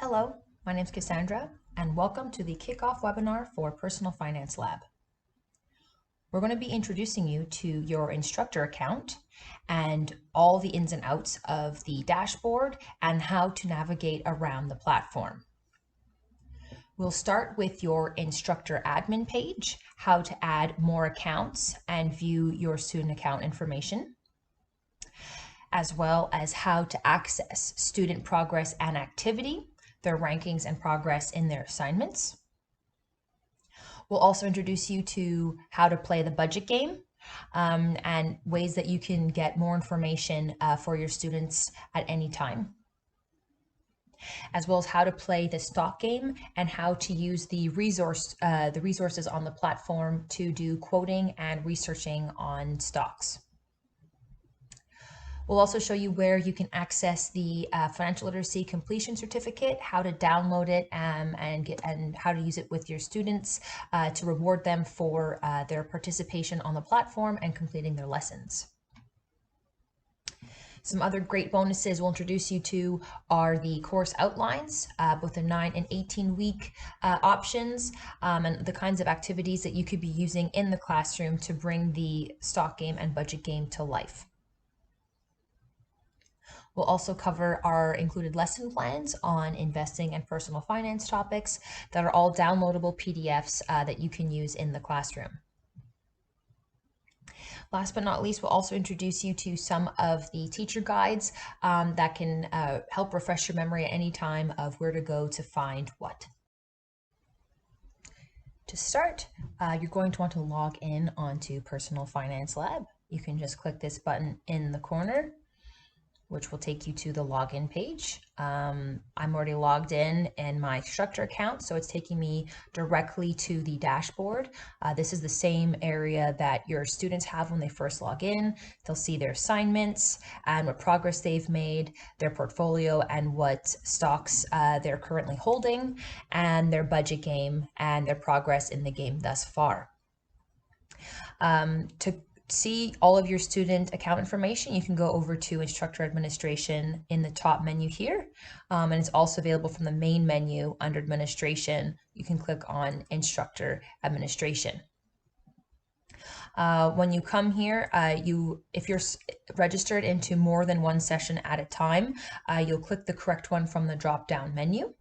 Hello, my name is Cassandra, and welcome to the kickoff webinar for Personal Finance Lab. We're going to be introducing you to your instructor account and all the ins and outs of the dashboard and how to navigate around the platform. We'll start with your instructor admin page, how to add more accounts and view your student account information, as well as how to access student progress and activity, their rankings and progress in their assignments. We'll also introduce you to how to play the budget game and ways that you can get more information for your students at any time, as well as how to play the stock game and how to use the resources on the platform to do quoting and researching on stocks. We'll also show you where you can access the financial literacy completion certificate, how to download it and how to use it with your students to reward them for their participation on the platform and completing their lessons. Some other great bonuses we'll introduce you to are the course outlines, both the 9 and 18-week options, and the kinds of activities that you could be using in the classroom to bring the stock game and budget game to life. We'll also cover our included lesson plans on investing and personal finance topics that are all downloadable PDFs that you can use in the classroom. Last but not least, we'll also introduce you to some of the teacher guides that can help refresh your memory at any time of where to go to find what. To start, you're going to want to log in onto Personal Finance Lab. You can just click this button in the corner, which will take you to the login page. I'm already logged in my instructor account, so it's taking me directly to the dashboard. This is the same area that your students have when they first log in. They'll see their assignments and what progress they've made, their portfolio and what stocks they're currently holding, and their budget game and their progress in the game thus far. To see all of your student account information, you can go over to Instructor Administration in the top menu here, and it's also available from the main menu under Administration. You can click on Instructor Administration. When you come here, if you're registered into more than one session at a time, you'll click the correct one from the drop-down menu,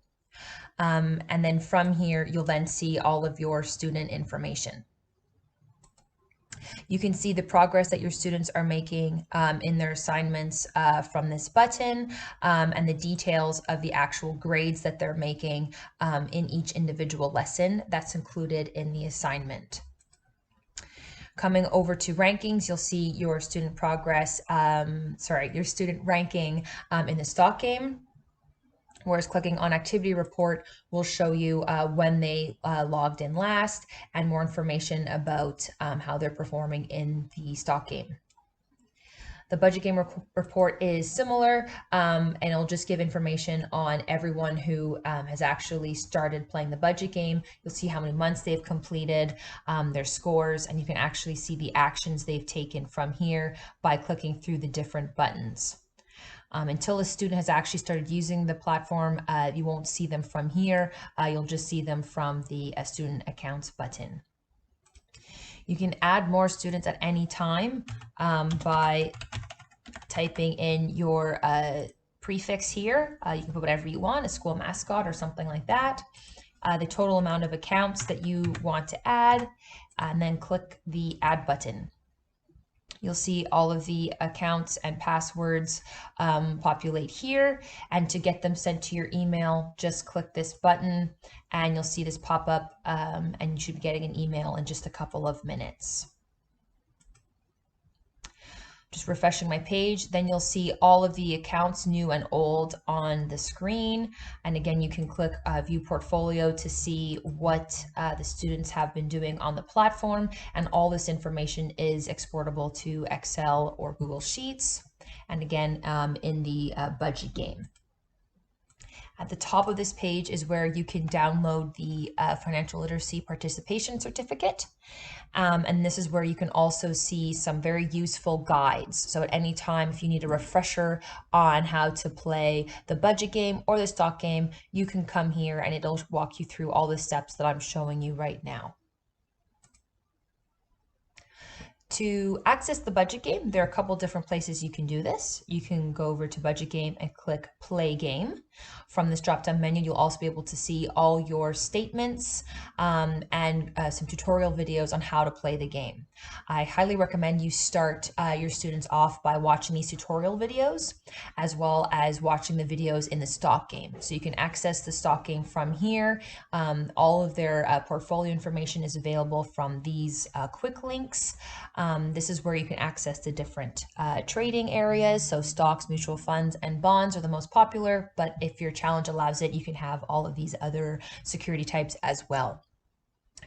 and then from here you'll then see all of your student information. You can see the progress that your students are making in their assignments from this button, and the details of the actual grades that they're making in each individual lesson that's included in the assignment. Coming over to rankings, you'll see your student progress, your student ranking in the stock game. Whereas clicking on activity report will show you when they logged in last and more information about how they're performing in the stock game. The budget game report is similar, and it'll just give information on everyone who has actually started playing the budget game. You'll see how many months they've completed, their scores, and you can actually see the actions they've taken from here by clicking through the different buttons. Until a student has actually started using the platform, you won't see them from here. You'll just see them from the Student Accounts button. You can add more students at any time by typing in your prefix here. You can put whatever you want, a school mascot or something like that. The total amount of accounts that you want to add, and then click the Add button. You'll see all of the accounts and passwords populate here, and to get them sent to your email, just click this button and you'll see this pop up, and you should be getting an email in just a couple of minutes. Just refreshing my page, then you'll see all of the accounts, new and old, on the screen. And again, you can click View Portfolio to see what the students have been doing on the platform. And all this information is exportable to Excel or Google Sheets. And again, in the budget game. At the top of this page is where you can download the financial literacy participation certificate. And this is where you can also see some very useful guides. So at any time, if you need a refresher on how to play the budget game or the stock game, you can come here and it'll walk you through all the steps that I'm showing you right now. To access the budget game, there are a couple different places you can do this. You can go over to budget game and click play game. From this drop-down menu, you'll also be able to see all your statements and some tutorial videos on how to play the game. I highly recommend you start your students off by watching these tutorial videos, as well as watching the videos in the stock game. So you can access the stock game from here. All of their portfolio information is available from these quick links. This is where you can access the different trading areas. So stocks, mutual funds, and bonds are the most popular, but if your challenge allows it, you can have all of these other security types as well.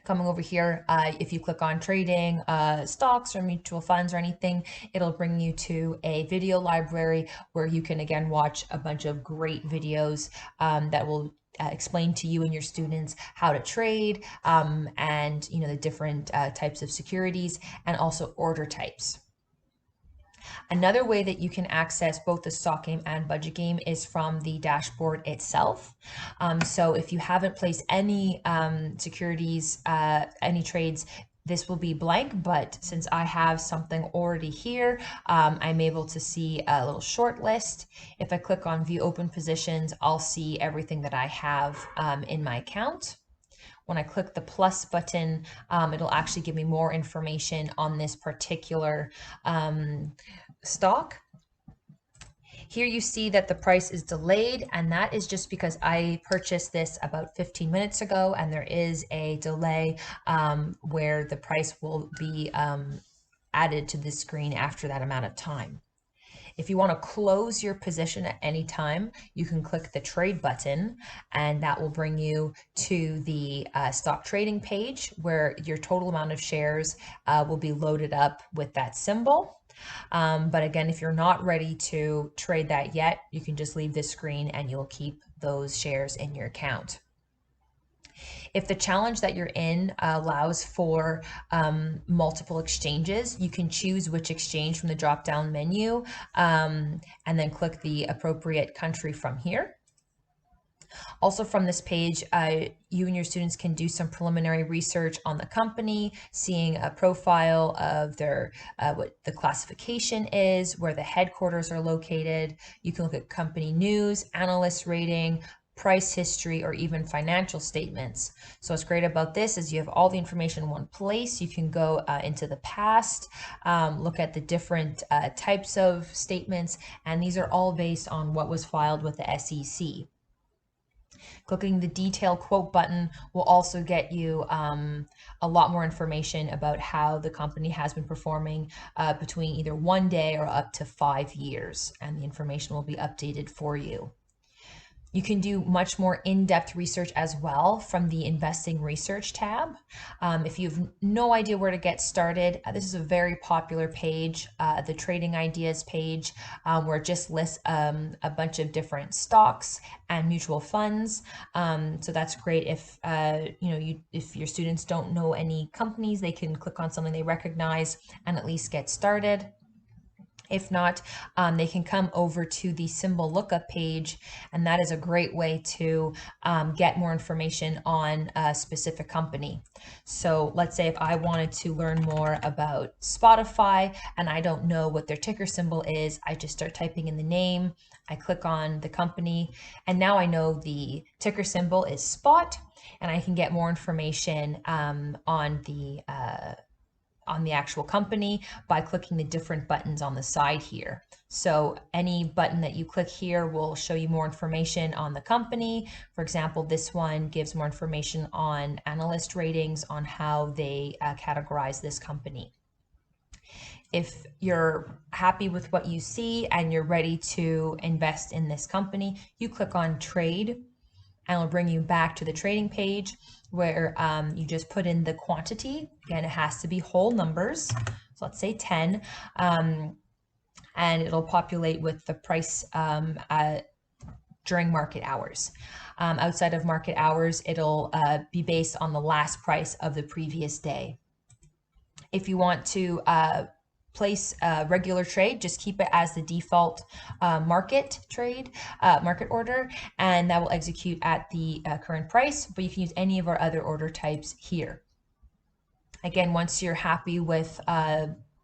Coming over here, if you click on trading, stocks or mutual funds or anything, it'll bring you to a video library where you can again watch a bunch of great videos that will explain to you and your students how to trade and the different types of securities and also order types. Another way that you can access both the stock game and budget game is from the dashboard itself. So if you haven't placed any securities, any trades, this will be blank, but since I have something already here, I'm able to see a little short list. If I click on view open positions, I'll see everything that I have in my account. When I click the plus button, it'll actually give me more information on this particular stock. Here you see that the price is delayed, and that is just because I purchased this about 15 minutes ago, and there is a delay where the price will be added to the screen after that amount of time. If you want to close your position at any time, you can click the trade button, and that will bring you to the stock trading page where your total amount of shares will be loaded up with that symbol. But again, if you're not ready to trade that yet, you can just leave this screen and you'll keep those shares in your account. If the challenge that you're in allows for multiple exchanges, you can choose which exchange from the drop-down menu and then click the appropriate country from here. Also from this page, you and your students can do some preliminary research on the company, seeing a profile of their what the classification is, where the headquarters are located. You can look at company news, analyst rating, price history, or even financial statements. So what's great about this is you have all the information in one place. You can go into the past, look at the different types of statements, and these are all based on what was filed with the SEC. Clicking the detail quote button will also get you a lot more information about how the company has been performing between either 1 day or up to 5 years, and the information will be updated for you. You can do much more in-depth research as well from the Investing Research tab. If you have no idea where to get started, this is a very popular page, the Trading Ideas page, where it just lists a bunch of different stocks and mutual funds. So that's great if if your students don't know any companies, they can click on something they recognize and at least get started. If not, they can come over to the symbol lookup page, and that is a great way to get more information on a specific company. So let's say if I wanted to learn more about Spotify and I don't know what their ticker symbol is, I just start typing in the name, I click on the company, and now I know the ticker symbol is SPOT, and I can get more information on the actual company by clicking the different buttons on the side here. So any button that you click here will show you more information on the company. For example, this one gives more information on analyst ratings on how they categorize this company. If you're happy with what you see and you're ready to invest in this company, you click on trade, and it'll bring you back to the trading page where you just put in the quantity. Again, it has to be whole numbers. So let's say 10, and it'll populate with the price during market hours. Outside of market hours, it'll be based on the last price of the previous day. If you want to place a regular trade, just keep it as the default market order, and that will execute at the current price, but you can use any of our other order types here. Again, once you're happy with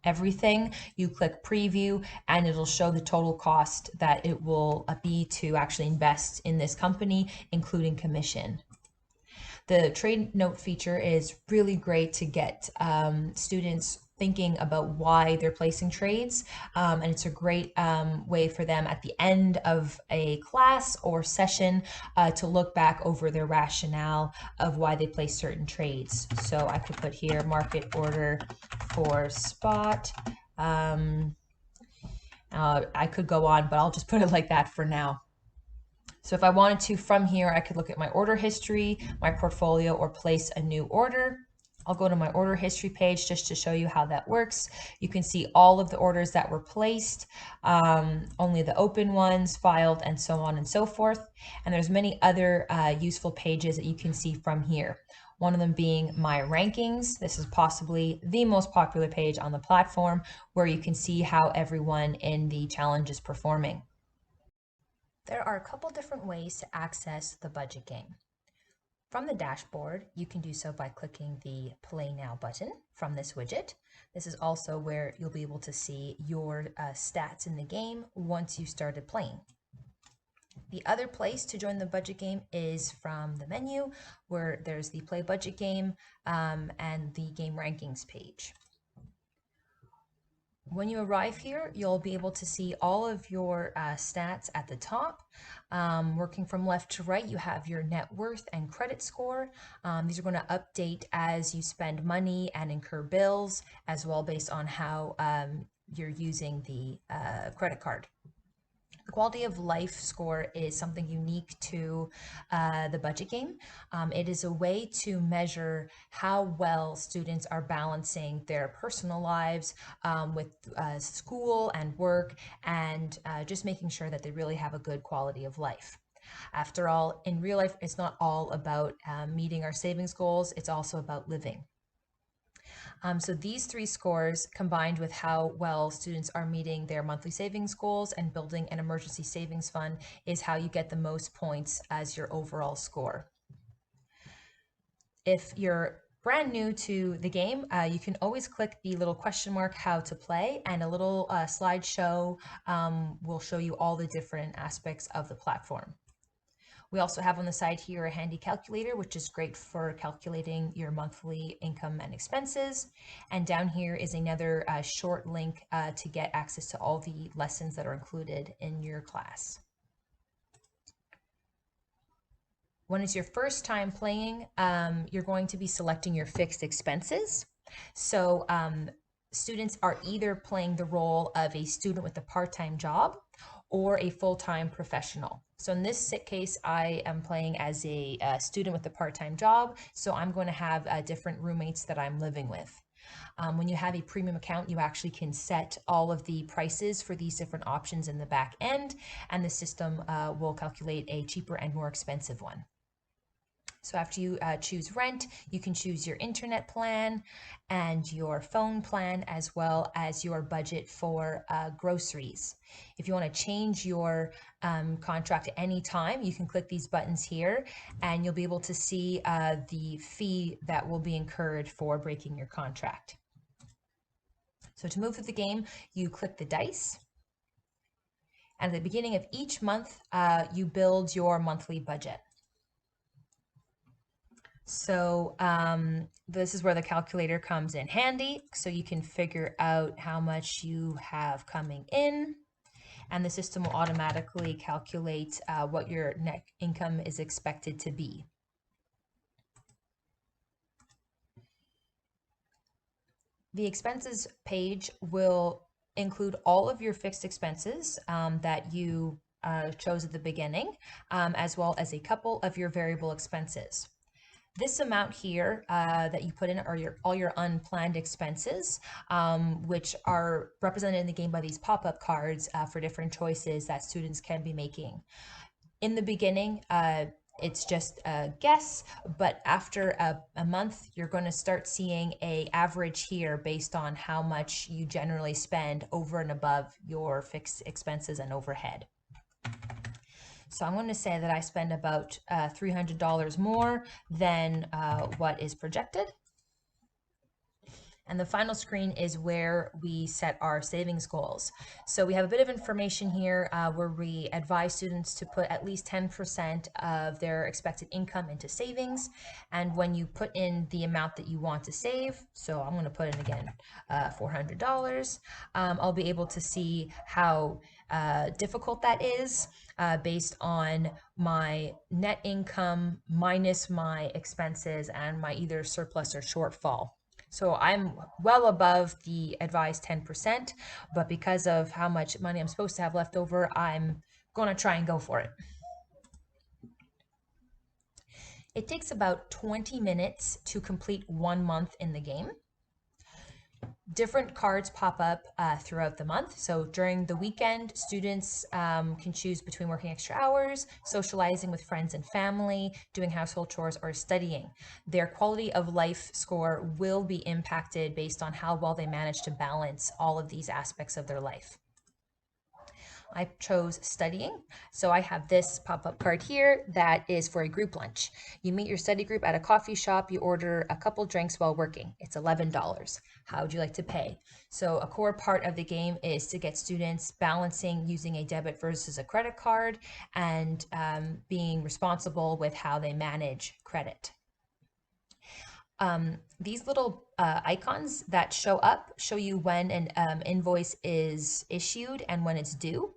everything, you click preview and it'll show the total cost that it will be to actually invest in this company, including commission. The trade note feature is really great to get students thinking about why they're placing trades, and it's a great way for them at the end of a class or session to look back over their rationale of why they place certain trades. So I could put here market order for spot. I could go on, but I'll just put it like that for now. So if I wanted to, from here, I could look at my order history, my portfolio, or place a new order. I'll go to my order history page just to show you how that works. You can see all of the orders that were placed, only the open ones, filed, and so on and so forth. And there's many other useful pages that you can see from here. One of them being my rankings. This is possibly the most popular page on the platform, where you can see how everyone in the challenge is performing. There are a couple different ways to access the budget game. From the dashboard, you can do so by clicking the Play Now button from this widget. This is also where you'll be able to see your stats in the game once you started playing. The other place to join the budget game is from the menu, where there's the Play Budget Game and the Game Rankings page. When you arrive here, you'll be able to see all of your stats at the top. Working from left to right, you have your net worth and credit score. These are going to update as you spend money and incur bills, as well based on how you're using the credit card. The quality of life score is something unique to the budget game. It is a way to measure how well students are balancing their personal lives with school and work, and just making sure that they really have a good quality of life. After all, in real life, it's not all about meeting our savings goals, it's also about living. So these three scores, combined with how well students are meeting their monthly savings goals and building an emergency savings fund, is how you get the most points as your overall score. If you're brand new to the game, you can always click the little question mark how to play, and a little slideshow will show you all the different aspects of the platform. We also have on the side here a handy calculator, which is great for calculating your monthly income and expenses. And down here is another short link to get access to all the lessons that are included in your class. When it's your first time playing, you're going to be selecting your fixed expenses. So students are either playing the role of a student with a part-time job or a full-time professional. So in this case, I am playing as a student with a part-time job, so I'm going to have different roommates that I'm living with. When you have a premium account, you actually can set all of the prices for these different options in the back end, and the system will calculate a cheaper and more expensive one. So after you choose rent, you can choose your internet plan and your phone plan, as well as your budget for groceries. If you want to change your contract at any time, you can click these buttons here and you'll be able to see the fee that will be incurred for breaking your contract. So to move through the game, you click the dice. And at the beginning of each month, you build your monthly budget. So this is where the calculator comes in handy. So you can figure out how much you have coming in, and the system will automatically calculate what your net income is expected to be. The expenses page will include all of your fixed expenses that you chose at the beginning, as well as a couple of your variable expenses. This amount here that you put in are all your unplanned expenses, which are represented in the game by these pop-up cards for different choices that students can be making. In the beginning, it's just a guess, but after a month, you're going to start seeing a average here based on how much you generally spend over and above your fixed expenses and overhead. So I'm going to say that I spend about $300 more than what is projected. And the final screen is where we set our savings goals. So we have a bit of information here where we advise students to put at least 10% of their expected income into savings. And when you put in the amount that you want to save, so I'm going to put in again $400, I'll be able to see how difficult that is based on my net income minus my expenses and my either surplus or shortfall. So I'm well above the advised 10%, but because of how much money I'm supposed to have left over, I'm going to try and go for it. It takes about 20 minutes to complete 1 month in the game. Different cards pop up throughout the month. So during the weekend, students can choose between working extra hours, socializing with friends and family, doing household chores, or studying. Their quality of life score will be impacted based on how well they manage to balance all of these aspects of their life. I chose studying. So I have this pop-up card here that is for a group lunch. You meet your study group at a coffee shop, you order a couple drinks while working. It's $11. How would you like to pay? So a core part of the game is to get students balancing using a debit versus a credit card and being responsible with how they manage credit. These little icons that show up show you when an invoice is issued and when it's due.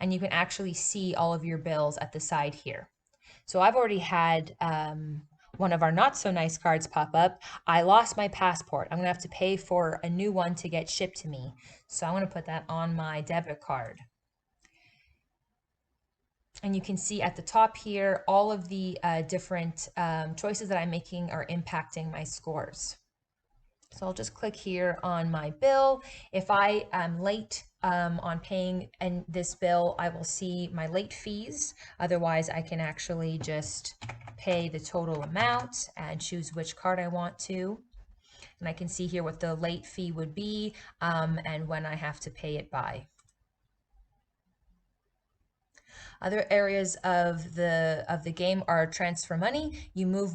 And you can actually see all of your bills at the side here. So I've already had one of our not so nice cards pop up. I lost my passport. I'm gonna have to pay for a new one to get shipped to me. So I'm gonna put that on my debit card. And you can see at the top here, all of the different choices that I'm making are impacting my scores. So I'll just click here on my bill. If I am late on paying this bill, I will see my late fees. Otherwise, I can actually just pay the total amount and choose which card I want to. And I can see here what the late fee would be and when I have to pay it by. Other areas of the game are transfer money. You move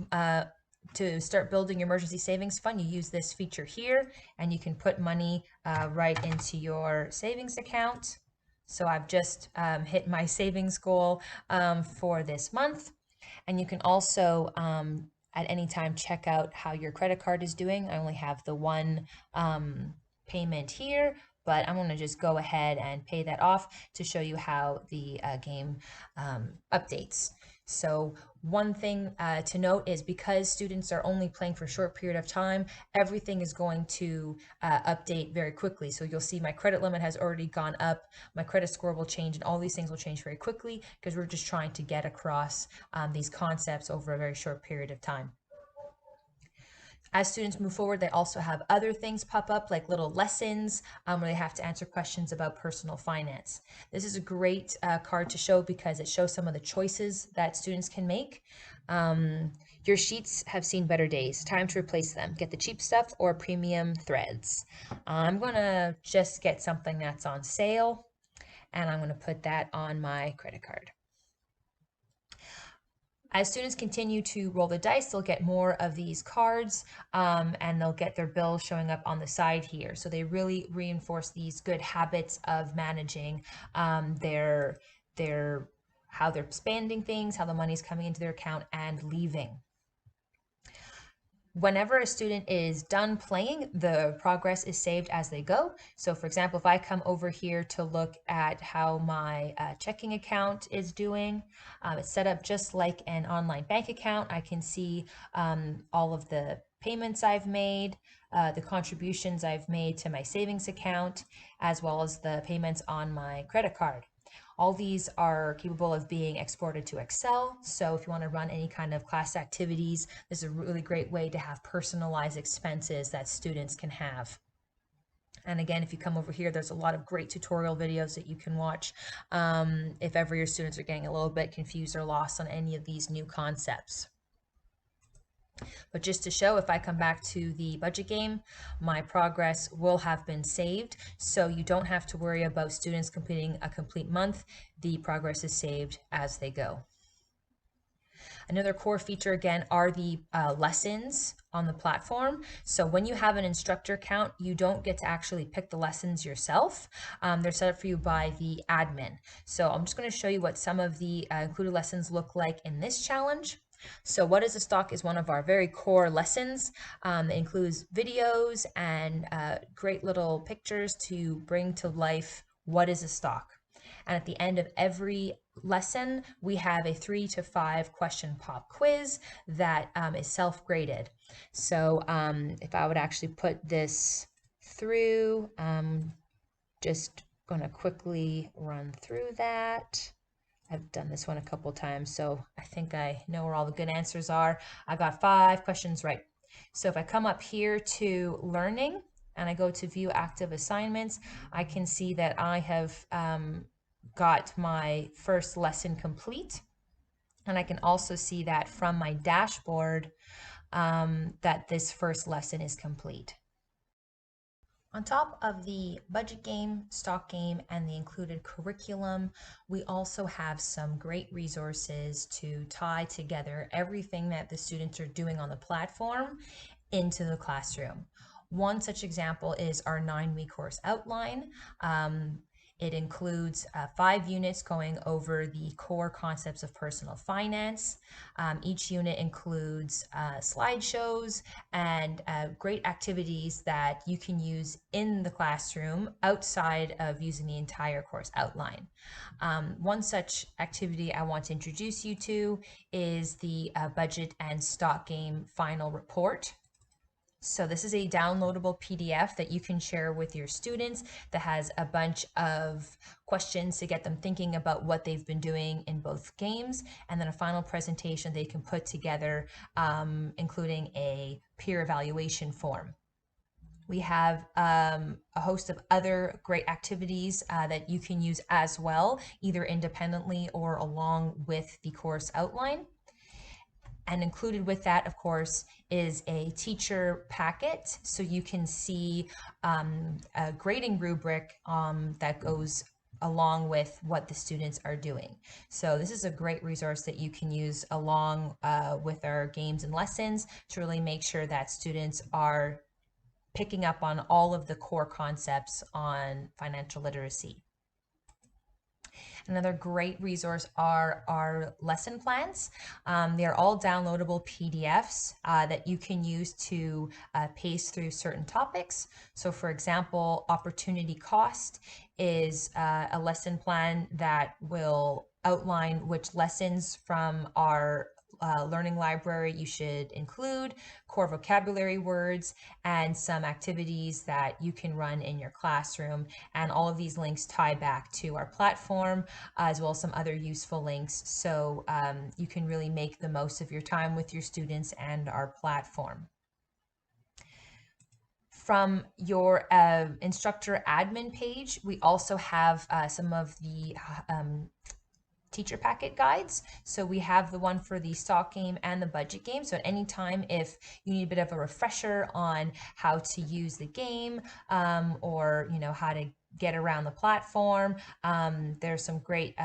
to start building your emergency savings fund, you use this feature here, and you can put money right into your savings account. So I've just hit my savings goal for this month. And you can also at any time check out how your credit card is doing. I only have the one payment here, but I'm going to just go ahead and pay that off to show you how the game updates. So one thing to note is because students are only playing for a short period of time, everything is going to update very quickly. So you'll see my credit limit has already gone up, my credit score will change, and all these things will change very quickly because we're just trying to get across these concepts over a very short period of time. As students move forward, they also have other things pop up like little lessons where they have to answer questions about personal finance. This is a great card to show because it shows some of the choices that students can make. Your sheets have seen better days. Time to replace them. Get the cheap stuff or premium threads. I'm going to just get something that's on sale, and I'm going to put that on my credit card. As students continue to roll the dice, they'll get more of these cards and they'll get their bills showing up on the side here. So they really reinforce these good habits of managing how they're spending things, how the money's coming into their account and leaving. Whenever a student is done playing, the progress is saved as they go. So for example, if I come over here to look at how my checking account is doing, it's set up just like an online bank account. I can see all of the payments I've made, the contributions I've made to my savings account, as well as the payments on my credit card. All these are capable of being exported to Excel. So if you want to run any kind of class activities, this is a really great way to have personalized expenses that students can have. And again, if you come over here, there's a lot of great tutorial videos that you can watch if ever your students are getting a little bit confused or lost on any of these new concepts. But just to show, if I come back to the budget game, my progress will have been saved. So you don't have to worry about students completing a complete month. The progress is saved as they go. Another core feature again are the lessons on the platform. So when you have an instructor account, you don't get to actually pick the lessons yourself. They're set up for you by the admin. So I'm just going to show you what some of the included lessons look like in this challenge. So what is a stock is one of our very core lessons. It includes videos and great little pictures to bring to life what is a stock. And at the end of every lesson, we have a 3 to 5 question pop quiz that is self-graded. So if I would actually put this through, just going to quickly run through that. I've done this one a couple times, so I think I know where all the good answers are. I got 5 questions right. So if I come up here to learning and I go to view active assignments, I can see that I have got my first lesson complete. And I can also see that from my dashboard that this first lesson is complete. On top of the budget game, stock game, and the included curriculum, we also have some great resources to tie together everything that the students are doing on the platform into the classroom. One such example is our 9-week course outline. It includes 5 units going over the core concepts of personal finance. Each unit includes slideshows and great activities that you can use in the classroom outside of using the entire course outline. One such activity I want to introduce you to is the budget and stock game final report. So this is a downloadable PDF that you can share with your students that has a bunch of questions to get them thinking about what they've been doing in both games, and then a final presentation they can put together, including a peer evaluation form. We have a host of other great activities that you can use as well, either independently or along with the course outline. And included with that, of course, is a teacher packet. So you can see a grading rubric that goes along with what the students are doing. So this is a great resource that you can use along with our games and lessons to really make sure that students are picking up on all of the core concepts on financial literacy. Another great resource are our lesson plans. They are all downloadable PDFs that you can use to pace through certain topics. So for example, opportunity cost is a lesson plan that will outline which lessons from our learning library you should include, core vocabulary words, and some activities that you can run in your classroom. And all of these links tie back to our platform, as well as some other useful links. So you can really make the most of your time with your students and our platform. From your instructor admin page, we also have some of the teacher packet guides. So we have the one for the stock game and the budget game. So at any time, if you need a bit of a refresher on how to use the game or how to get around the platform, there's some great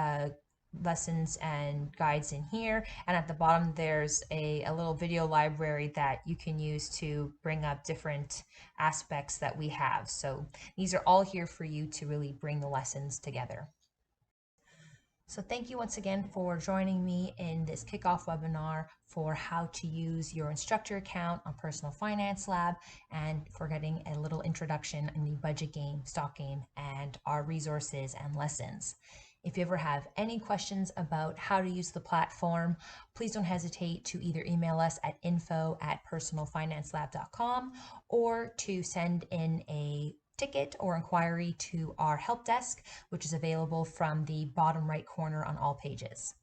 lessons and guides in here. And at the bottom, there's a little video library that you can use to bring up different aspects that we have. So these are all here for you to really bring the lessons together. So thank you once again for joining me in this kickoff webinar for how to use your instructor account on Personal Finance Lab, and for getting a little introduction in the budget game, stock game, and our resources and lessons. If you ever have any questions about how to use the platform, please don't hesitate to either email us at info@personalfinancelab.com or to send in a ticket or inquiry to our help desk, which is available from the bottom right corner on all pages.